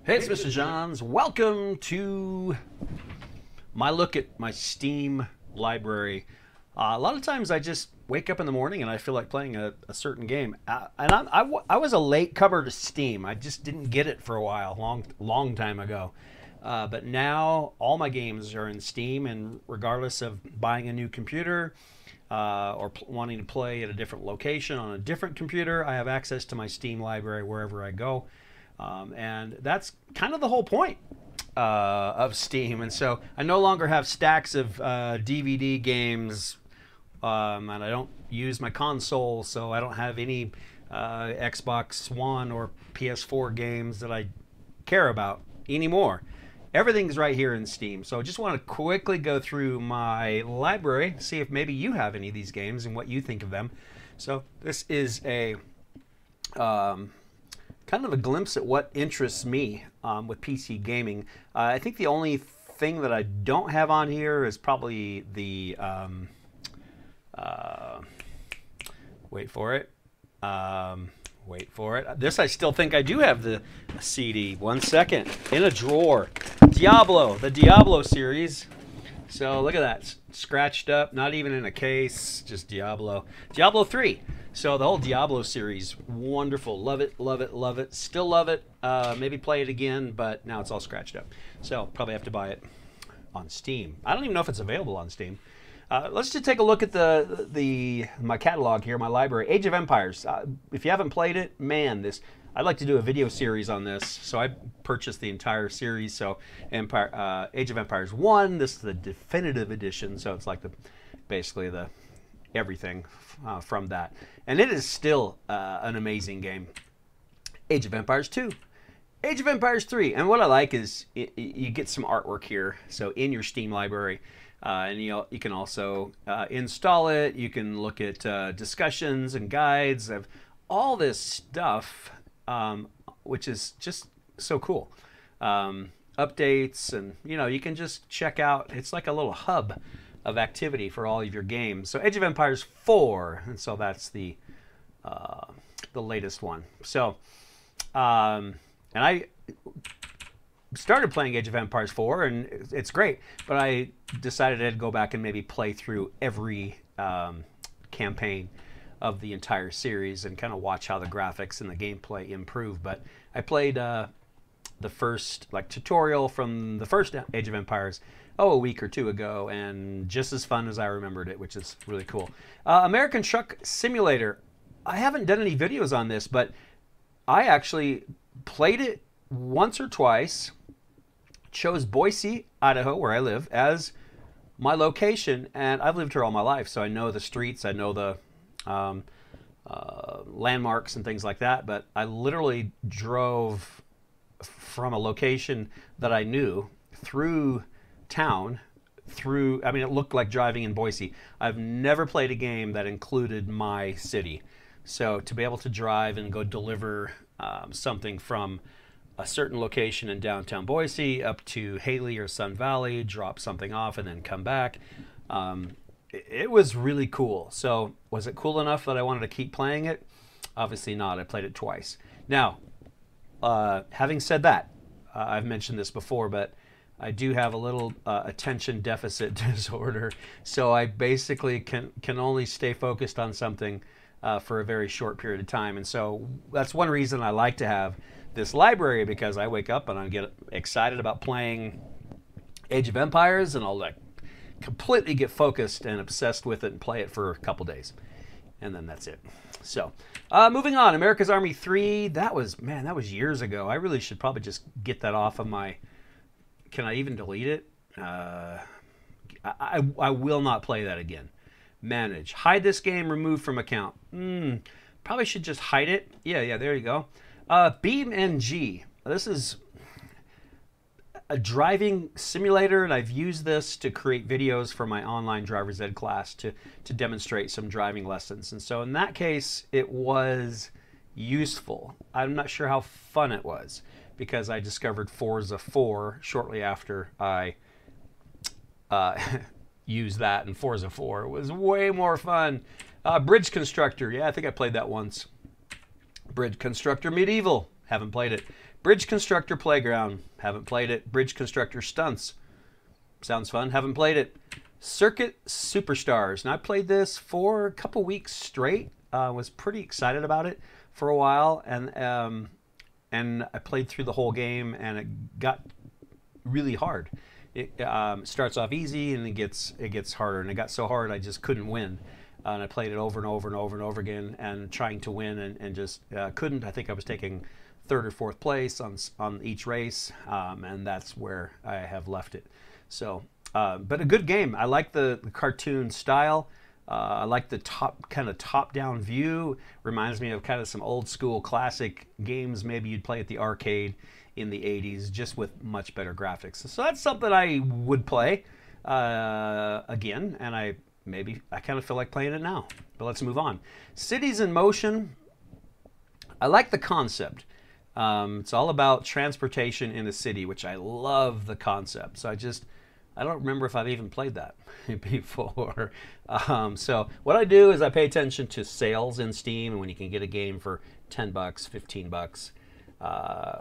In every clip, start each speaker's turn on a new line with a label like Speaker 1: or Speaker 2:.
Speaker 1: Hey, it's Mr. Johns. Welcome to my look at my Steam library. A lot of times I just wake up in the morning and I feel like playing a certain game. I was a late comer to Steam. I just didn't get it for a while, long time ago. But now all my games are in Steam, and regardless of buying a new computer or wanting to play at a different location on a different computer, I have access to my Steam library wherever I go. And that's kind of the whole point of Steam. And so I no longer have stacks of DVD games, and I don't use my console, so I don't have any Xbox One or PS4 games that I care about anymore. Everything's right here in Steam. So I just want to quickly go through my library, see if maybe you have any of these games and what you think of them. So this is a kind of a glimpse at what interests me with PC gaming. I think the only thing that I don't have on here is probably the wait for it. Wait for it. This I still think I do have the CD. 1 second. In a drawer. Diablo, the Diablo series. So look at that. Scratched up, not even in a case, just Diablo. Diablo 3. So the whole Diablo series, wonderful. Love it, love it, love it. Still love it. Maybe play it again, but now it's all scratched up. So probably have to buy it on Steam. I don't even know if it's available on Steam. Let's just take a look at my catalog here, my library. Age of Empires. If you haven't played it, man, I'd like to do a video series on this. So I purchased the entire series. So Age of Empires 1. This is the definitive edition. So it's like basically the everything from that. And it is still an amazing game. Age of Empires 2. Age of Empires 3. And what I like is you get some artwork here. So in your Steam library. And you can also install it. You can look at discussions and guides of all this stuff, which is just so cool. Updates, and you can just check out. It's like a little hub of activity for all of your games. So Age of Empires 4, and so that's the latest one. So, and I started playing Age of Empires 4, and it's great, but I decided I'd go back and maybe play through every campaign of the entire series and kind of watch how the graphics and the gameplay improve. But I played the first tutorial from the first Age of Empires a week or two ago, and just as fun as I remembered it, which is really cool. American Truck Simulator. I haven't done any videos on this, but I actually played it once or twice. Chose Boise, Idaho, where I live, as my location, and I've lived here all my life, so I know the streets, I know the landmarks and things like that. But I literally drove from a location that I knew through town, I mean, it looked like driving in Boise. I've never played a game that included my city, so to be able to drive and go deliver something from a certain location in downtown Boise up to Haley or Sun Valley, drop something off, and then come back. It was really cool. So was it cool enough that I wanted to keep playing it? Obviously not. I played it twice. Now, having said that, I've mentioned this before, but I do have a little attention deficit disorder. So I basically can only stay focused on something for a very short period of time. And so that's one reason I like to have this library, because I wake up and I get excited about playing Age of Empires, and I'll completely get focused and obsessed with it and play it for a couple days, and then that's it. So moving on, America's Army 3. That was years ago. I really should probably just get that off of my. Can I even delete it? I will not play that again. Manage, hide this game, remove from account. Probably should just hide it. Yeah, there you go. BeamNG. This is a driving simulator, and I've used this to create videos for my online driver's ed class to demonstrate some driving lessons. And so in that case, it was useful. I'm not sure how fun it was, because I discovered Forza 4 shortly after I used that, and Forza 4 was way more fun. Bridge Constructor. Yeah, I think I played that once. Bridge Constructor Medieval. Haven't played it. Bridge Constructor Playground. Haven't played it. Bridge Constructor Stunts. Sounds fun. Haven't played it. Circuit Superstars. Now I played this for a couple weeks straight. Was pretty excited about it for a while, and I played through the whole game, and it got really hard. It starts off easy, and it gets harder, and it got so hard I just couldn't win. And I played it over and over and over and over again, and trying to win, and just couldn't. I think I was taking third or fourth place on each race, and that's where I have left it. So, but a good game. I like the cartoon style. I like the top-down view. Reminds me of kind of some old school classic games maybe you'd play at the arcade in the 80s, just with much better graphics. So that's something I would play again, and I kind of feel like playing it now. But let's move on. Cities in Motion. I like the concept. It's all about transportation in a city, which I love the concept. So I don't remember if I've even played that before. So what I do is I pay attention to sales in Steam, and when you can get a game for $10, $15,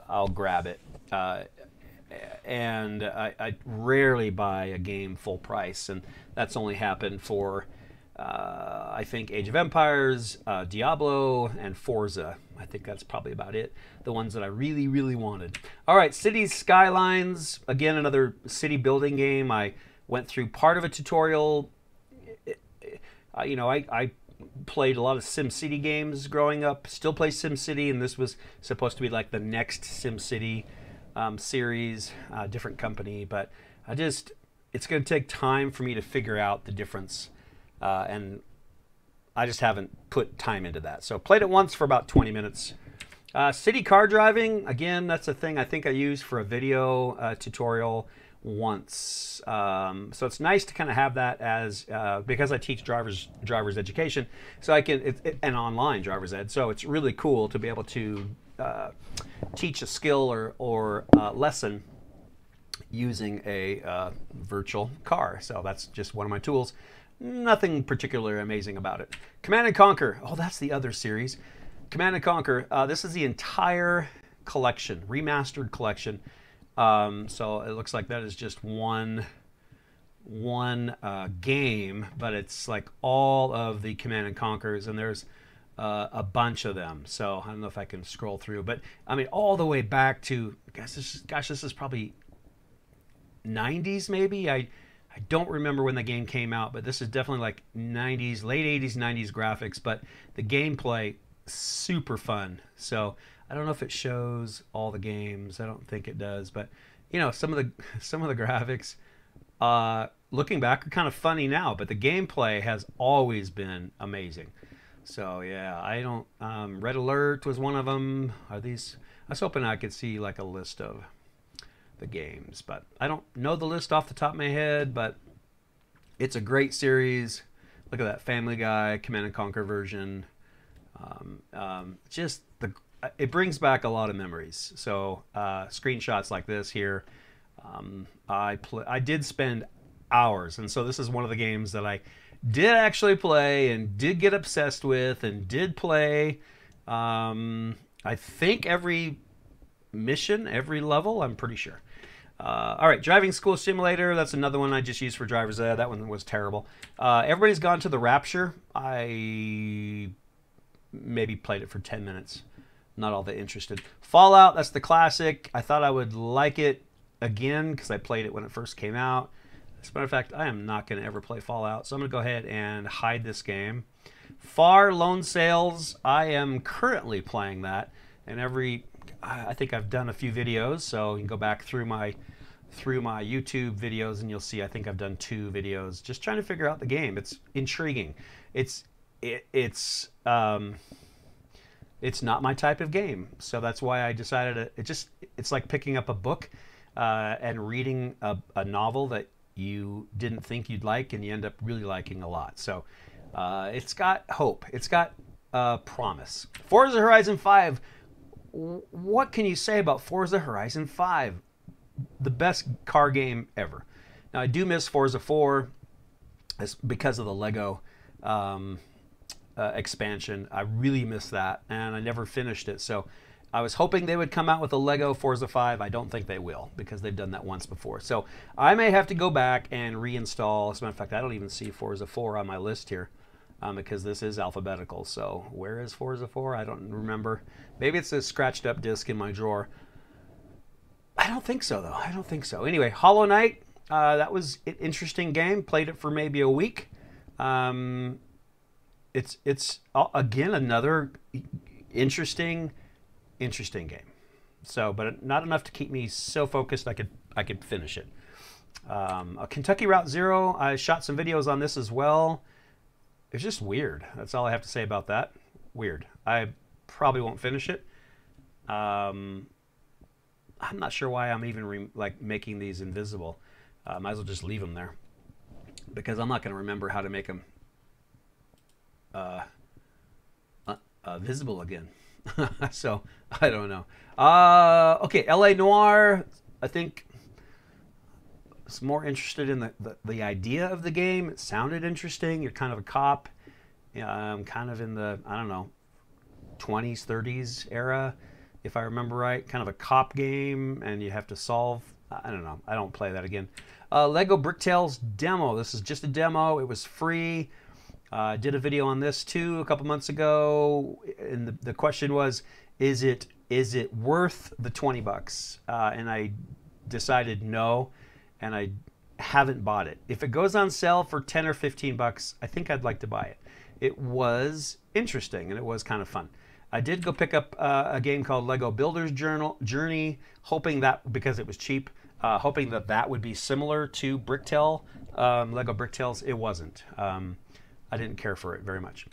Speaker 1: I'll grab it. And I rarely buy a game full price, and that's only happened for I think Age of Empires, Diablo, and Forza. I think that's probably about it. The ones that I really, really wanted. All right, Cities Skylines. Again, another city building game. I went through part of a tutorial. I played a lot of SimCity games growing up. Still play SimCity, and this was supposed to be like the next SimCity series, different company. But it's going to take time for me to figure out the difference. And I just haven't put time into that. So played it once for about 20 minutes. City car driving, again, that's a thing I think I used for a video tutorial once. So it's nice to kind of have that as, because I teach driver's education, so I can, and online driver's ed, so it's really cool to be able to teach a skill or lesson using a virtual car. So that's just one of my tools. Nothing particularly amazing about it. Command & Conquer. Oh, that's the other series. Command & Conquer. This is the entire collection, remastered collection. So it looks like that is just one game, but it's like all of the Command & Conquers, and there's a bunch of them. So I don't know if I can scroll through, but I mean all the way back to, gosh, this is probably 90s maybe. I don't remember when the game came out, but this is definitely like 90s, late 80s, 90s graphics, but the gameplay, super fun. So I don't know if it shows all the games. I don't think it does, but you know, some of the graphics, looking back, are kind of funny now, but the gameplay has always been amazing. So yeah, I don't, Red Alert was one of them. Are these, I was hoping I could see like a list of the games, but I don't know the list off the top of my head, but it's a great series. Look at that Family Guy Command & Conquer version. Just it brings back a lot of memories. So screenshots like this here, I did spend hours, and so this is one of the games that I did actually play and did get obsessed with and did play. I think every mission, every level, I'm pretty sure. All right, Driving School Simulator. That's another one I just used for driver's ed. That one was terrible. Everybody's Gone to the Rapture. I maybe played it for 10 minutes. Not all that interested. Fallout, that's the classic. I thought I would like it again because I played it when it first came out. As a matter of fact, I am not going to ever play Fallout, so I'm going to go ahead and hide this game. Far Lone Sails, I am currently playing that, and I think I've done a few videos, so you can go back through my YouTube videos and you'll see I think I've done 2 videos just trying to figure out the game. It's intriguing. It's not my type of game, so that's why I decided it's like picking up a book and reading a novel that you didn't think you'd like and you end up really liking a lot. So it's got hope. It's got promise. Forza Horizon 5. What can you say about Forza Horizon 5? The best car game ever. Now, I do miss Forza 4 because of the Lego expansion. I really miss that, and I never finished it. So I was hoping they would come out with a Lego Forza 5. I don't think they will because they've done that once before. So I may have to go back and reinstall. As a matter of fact, I don't even see Forza 4 on my list here because this is alphabetical. So where is Forza 4? I don't remember. Maybe it's a scratched up disc in my drawer. I don't think so, though. I don't think so. Anyway, Hollow Knight, that was an interesting game. Played it for maybe a week. It's again, another interesting game. So, but not enough to keep me so focused I could finish it. A Kentucky Route Zero, I shot some videos on this as well. It's just weird. That's all I have to say about that. Weird. I probably won't finish it. I'm not sure why I'm even making these invisible. Might as well just leave them there because I'm not going to remember how to make them visible again. So I don't know. Okay, LA Noire. I think I was more interested in the idea of the game. It sounded interesting. You're kind of a cop, kind of in the, I don't know, 20s, 30s era, if I remember right. Kind of a cop game, and you have to solve. I don't know. I don't play that again. Lego Bricktales demo. This is just a demo. It was free. I did a video on this too a couple months ago, and the question was, is it worth the $20? And I decided no, and I haven't bought it. If it goes on sale for 10 or 15 bucks, I think I'd like to buy it. It was interesting and it was kind of fun. I did go pick up a game called Lego Builder's Journey, hoping that, because it was cheap, hoping that would be similar to Bricktale, Lego Bricktales. It wasn't. I didn't care for it very much.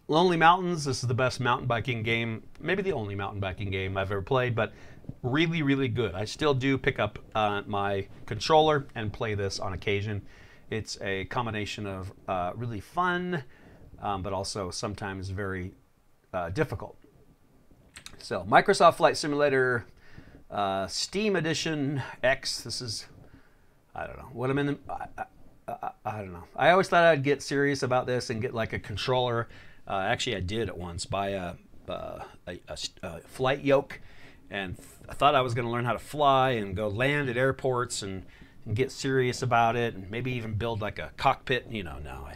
Speaker 1: Lonely Mountains, this is the best mountain biking game, maybe the only mountain biking game I've ever played, but really, really good. I still do pick up my controller and play this on occasion. It's a combination of really fun, but also sometimes very difficult. So Microsoft Flight Simulator Steam Edition X. This is, I don't know what I'm in the, I don't know. I always thought I'd get serious about this and get like a controller. Actually, I did at once buy a flight yoke, and I thought I was going to learn how to fly and go land at airports and get serious about it, and maybe even build like a cockpit. You know, no,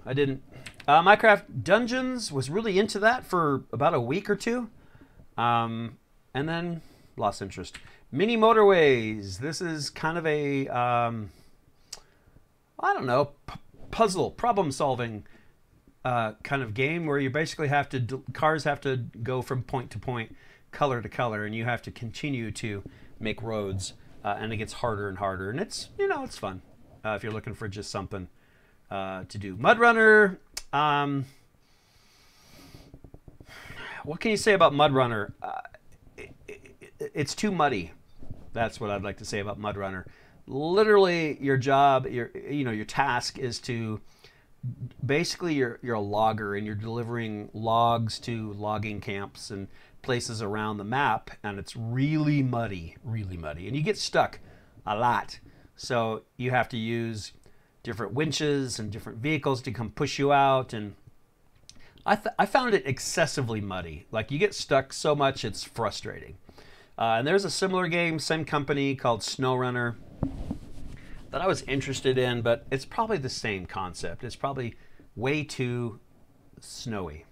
Speaker 1: I didn't. Minecraft Dungeons was really into that for about a week or two, and then lost interest. Mini Motorways. This is kind of a I don't know, puzzle, problem-solving kind of game where you basically have to, cars have to go from point to point, color to color, and you have to continue to make roads, and it gets harder and harder, and it's, you know, it's fun if you're looking for just something to do. MudRunner, what can you say about MudRunner? It's too muddy. That's what I'd like to say about MudRunner. Literally, your job, your task is to, basically you're a logger and you're delivering logs to logging camps and places around the map, and it's really muddy, and you get stuck a lot. So you have to use different winches and different vehicles to come push you out, and I found it excessively muddy. Like, you get stuck so much it's frustrating. And there's a similar game, same company, called SnowRunner, that I was interested in, but it's probably the same concept. It's probably way too snowy.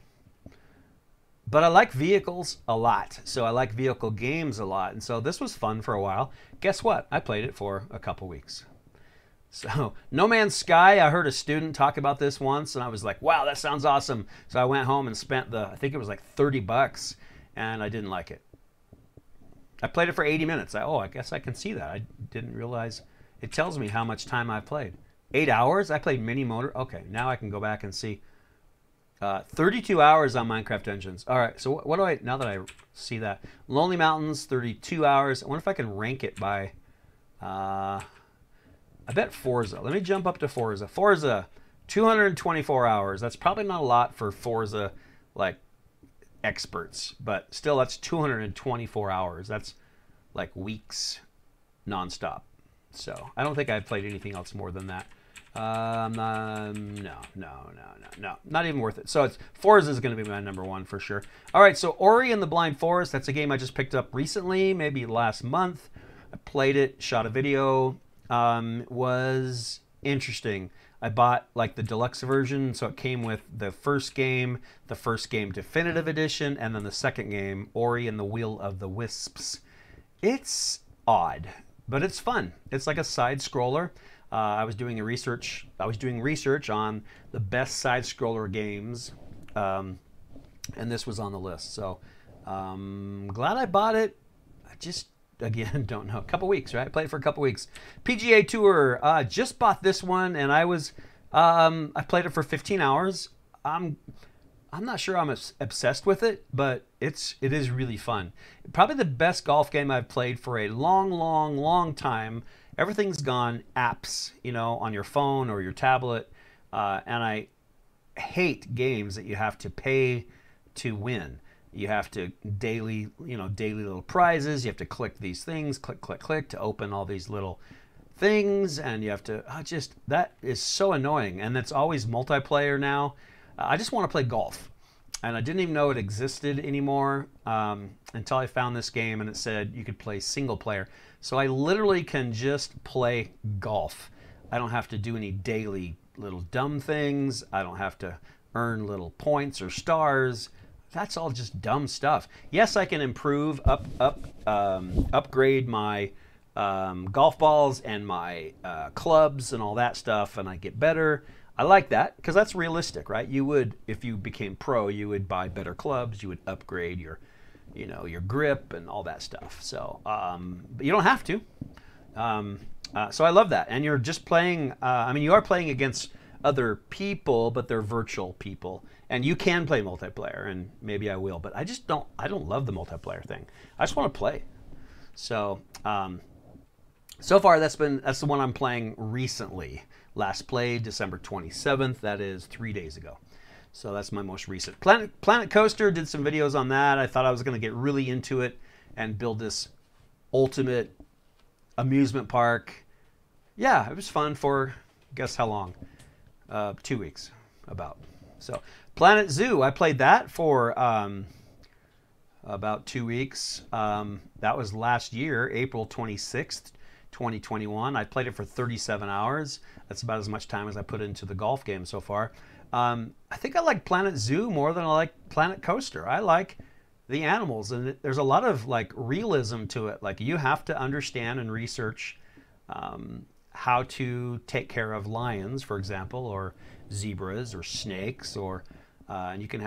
Speaker 1: But I like vehicles a lot, so I like vehicle games a lot, and so this was fun for a while. Guess what? I played it for a couple weeks. So No Man's Sky, I heard a student talk about this once, and I was like, wow, that sounds awesome. So I went home and spent I think it was like 30 bucks, and I didn't like it. I played it for 80 minutes. I guess I can see that. I didn't realize. It tells me how much time I played. 8 hours? I played Mini Motor. Okay, now I can go back and see. 32 hours on Minecraft Dungeons. All right, so what do I, now that I see that. Lonely Mountains, 32 hours. I wonder if I can rank it by, I bet Forza. Let me jump up to Forza. Forza, 224 hours. That's probably not a lot for Forza, like, experts, but still, that's 224 hours. That's like weeks nonstop. So I don't think I've played anything else more than that. No, not even worth it. So it's Forza is going to be my number one for sure. All right, so Ori and the Blind Forest. That's a game I just picked up recently, maybe last month. I played it, shot a video. Was interesting. I bought like the deluxe version, so it came with the first game definitive edition, and then the second game, Ori and the Will of the Wisps. It's odd, but it's fun. It's like a side scroller. I was doing research on the best side scroller games, and this was on the list. So glad I bought it. I just again don't know. A couple weeks, right? Played it for a couple weeks. PGA Tour. Just bought this one, and I played it for 15 hours. I'm not sure I'm obsessed with it, but it is really fun. Probably the best golf game I've played for a long time. Everything's gone apps, on your phone or your tablet, and I hate games that you have to pay to win. You have to daily little prizes. You have to click these things, click to open all these little things, and you have to that is so annoying. And it's always multiplayer now. I just want to play golf, and I didn't even know it existed anymore until I found this game, and it said you could play single player. So I literally can just play golf. I don't have to do any daily little dumb things. I don't have to earn little points or stars. That's all just dumb stuff. Yes, I can improve, upgrade my golf balls and my clubs and all that stuff, and I get better. I like that because that's realistic, right? You would, if you became pro, you would buy better clubs. You would upgrade your grip and all that stuff. So, but you don't have to. So I love that. And you're just playing, you are playing against other people, but they're virtual people. And you can play multiplayer, and maybe I will, but I don't love the multiplayer thing. I just want to play. So, so far that's the one I'm playing recently. Last played December 27th. That is 3 days ago. So that's my most recent. Planet Coaster, did some videos on that. I thought I was going to get really into it and build this ultimate amusement park. Yeah, it was fun for, guess how long? 2 weeks, about. So Planet Zoo, I played that for about 2 weeks. That was last year, April 26th, 2021. I played it for 37 hours. That's about as much time as I put into the golf game so far. I think I like Planet Zoo more than I like Planet Coaster. I like the animals, and there's a lot of like realism to it. Like you have to understand and research how to take care of lions, for example, or zebras or snakes, or and you can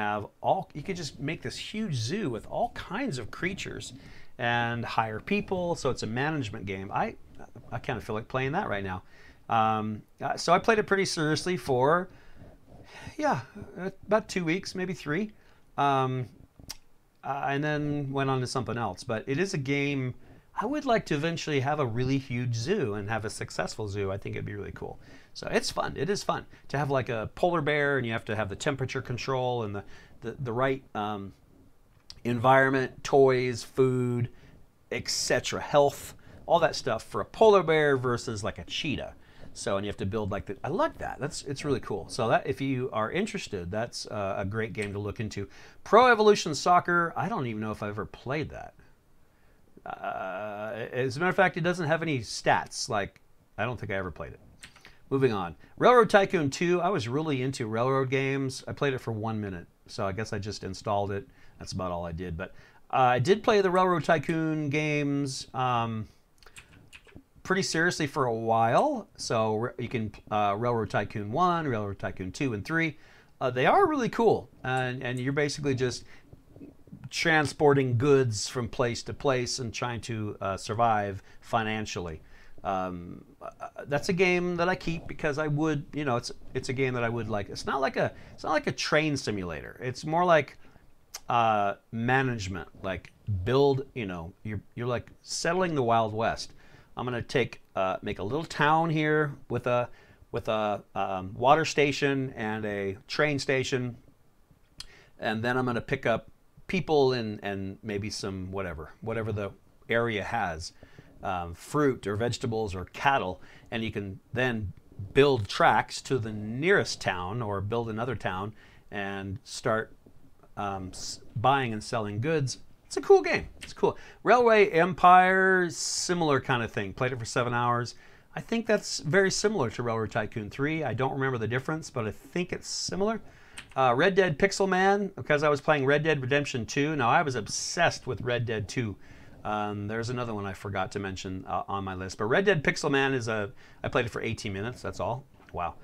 Speaker 1: just make this huge zoo with all kinds of creatures and hire people. So it's a management game. I kind of feel like playing that right now. So I played it pretty seriously for about 2 weeks, maybe 3, and then went on to something else. But it is a game I would like to eventually have a really huge zoo and have a successful zoo. I think it'd be really cool. So it's fun. It is fun to have like a polar bear, and you have to have the temperature control and the right environment, toys, food, etc., health, all that stuff for a polar bear versus like a cheetah. So, and you have to build like I like that. It's really cool. So that, if you are interested, that's a great game to look into. Pro Evolution Soccer, I don't even know if I've ever played that. As a matter of fact, it doesn't have any stats. Like, I don't think I ever played it. Moving on. Railroad Tycoon 2, I was really into railroad games. I played it for 1 minute, so I guess I just installed it. That's about all I did. But I did play the Railroad Tycoon games pretty seriously for a while. So you can Railroad Tycoon 1, Railroad Tycoon 2, and 3. They are really cool, and you're basically just transporting goods from place to place and trying to survive financially. That's a game that I keep because I would, it's a game that I would like. It's not like a train simulator. It's more like management, like build. You're like settling the Wild West. I'm gonna make a little town here with a water station and a train station, and then I'm gonna pick up people and maybe some whatever the area has, fruit or vegetables or cattle, and you can then build tracks to the nearest town or build another town and start buying and selling goods. It's a cool game. It's cool. Railway Empire, similar kind of thing. Played it for 7 hours. I think that's very similar to Railroad Tycoon 3. I don't remember the difference, but I think it's similar. Red Dead Pixel Man, because I was playing Red Dead Redemption 2. Now, I was obsessed with Red Dead 2. There's another one I forgot to mention on my list. But Red Dead Pixel Man I played it for 18 minutes, that's all. Wow.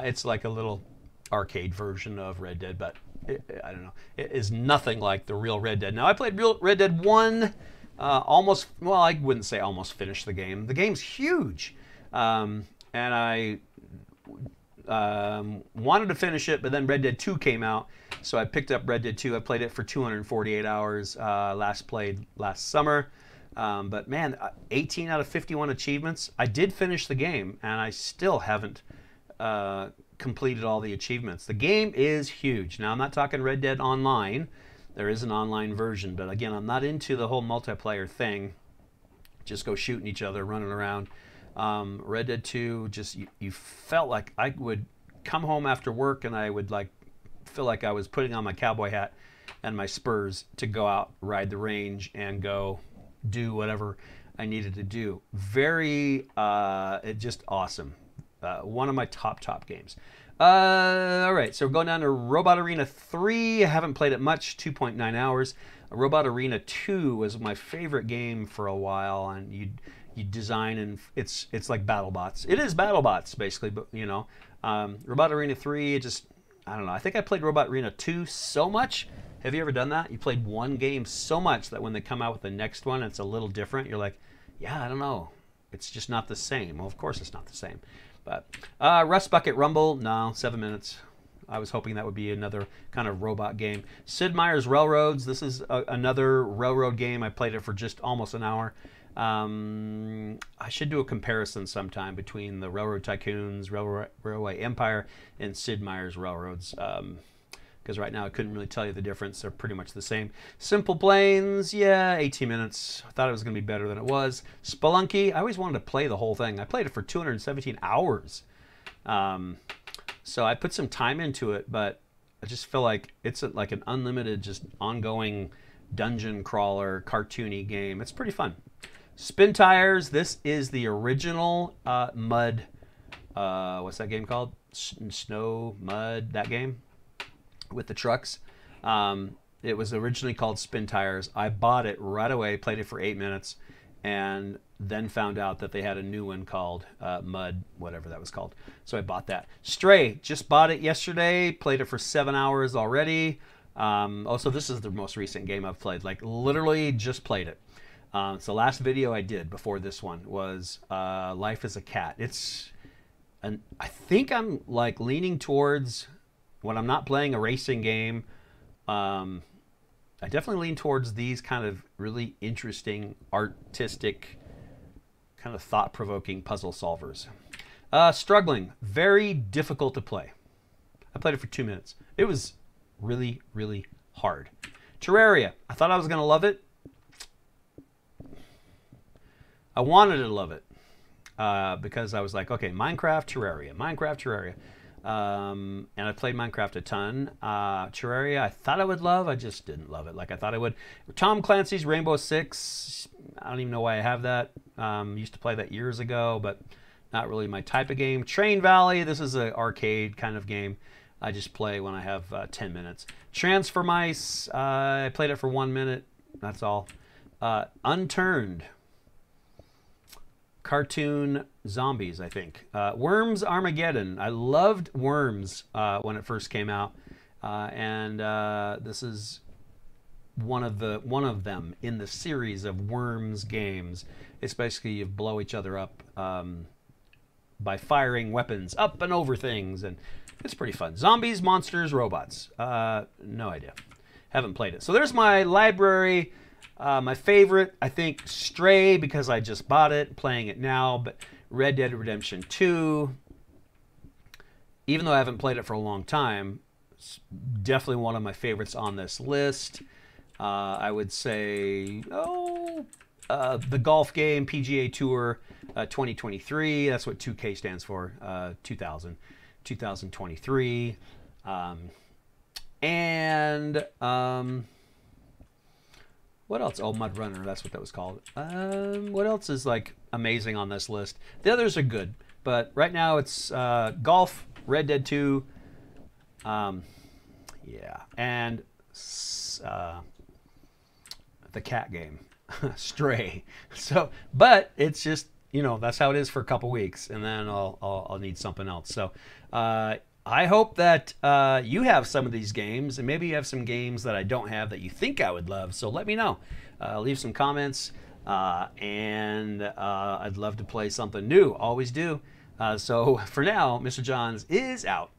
Speaker 1: It's like a little arcade version of Red Dead, but I don't know. It is nothing like the real Red Dead. Now, I played Red Dead 1, almost, well, I wouldn't say almost finished the game. The game's huge. And I wanted to finish it, but then Red Dead 2 came out, so I picked up Red Dead 2. I played it for 248 hours, played last summer. But man, 18 out of 51 achievements. I did finish the game, and I still haven't completed all the achievements. The game is huge. Now, I'm not talking Red Dead Online. There is an online version, but again, I'm not into the whole multiplayer thing. Just go shooting each other, running around. Red Dead 2, just you felt like I would come home after work and I would like feel like I was putting on my cowboy hat and my spurs to go out, ride the range, and go do whatever I needed to do. Very, just awesome. One of my top games. All right, so we're going down to Robot Arena 3. I haven't played it much, 2.9 hours. Robot Arena 2 was my favorite game for a while, and you design, and it's like BattleBots. It is BattleBots basically, but you know, Robot Arena 3. I don't know. I think I played Robot Arena 2 so much. Have you ever done that? You played one game so much that when they come out with the next one, it's a little different. You're like, yeah, I don't know. It's just not the same. Well, of course it's not the same. But Rust Bucket Rumble, no, 7 minutes. I was hoping that would be another kind of robot game. Sid Meier's Railroads. This is another railroad game. I played it for just almost an hour. I should do a comparison sometime between the Railroad Tycoons, Railway Empire, and Sid Meier's Railroads. Because right now I couldn't really tell you the difference. They're pretty much the same. Simple Plains, yeah, 18 minutes. I thought it was going to be better than it was. Spelunky, I always wanted to play the whole thing. I played it for 217 hours. So I put some time into it, but I just feel like it's like an unlimited, just ongoing dungeon crawler, cartoony game. It's pretty fun. Spin Tires, this is the original Mud, what's that game called? Snow, Mud, that game? With the trucks. It was originally called Spin Tires. I bought it right away, played it for 8 minutes, and then found out that they had a new one called Mud, whatever that was called. So I bought that. Stray, just bought it yesterday, played it for 7 hours already. Also, this is the most recent game I've played, like literally just played it. So the last video I did before this one was Life as a Cat. I think I'm like leaning towards, when I'm not playing a racing game, I definitely lean towards these kind of really interesting, artistic, kind of thought-provoking puzzle solvers. Struggling, very difficult to play. I played it for 2 minutes. It was really, really hard. Terraria, I thought I was going to love it. I wanted to love it because I was like, okay, Minecraft, Terraria, Minecraft, Terraria. And I played Minecraft a ton. Terraria, I thought I would love. I just didn't love it like I thought I would. Tom Clancy's Rainbow Six. I don't even know why I have that. Used to play that years ago, but not really my type of game. Train Valley. This is an arcade kind of game. I just play when I have 10 minutes. Transfer Mice. I played it for 1 minute. That's all. Unturned. Cartoon zombies, I think. Worms Armageddon. I loved Worms when it first came out, and this is one of them in the series of Worms games. It's basically you blow each other up by firing weapons up and over things, and it's pretty fun. Zombies, monsters, robots. No idea. Haven't played it. So there's my library. My favorite, I think, Stray, because I just bought it, playing it now, but Red Dead Redemption 2, even though I haven't played it for a long time, it's definitely one of my favorites on this list. I would say, the golf game, PGA Tour 2023. That's what 2K stands for, 2023. What else? Oh, Mud Runner. That's what that was called. What else is like amazing on this list? The others are good, but right now it's golf, Red Dead 2, yeah, and the cat game, Stray. So, but it's just, you know, that's how it is for a couple weeks, and then I'll need something else. So, I hope that you have some of these games, and maybe you have some games that I don't have that you think I would love. So let me know. Leave some comments, and I'd love to play something new. Always do. So for now, Mr. Johns is out.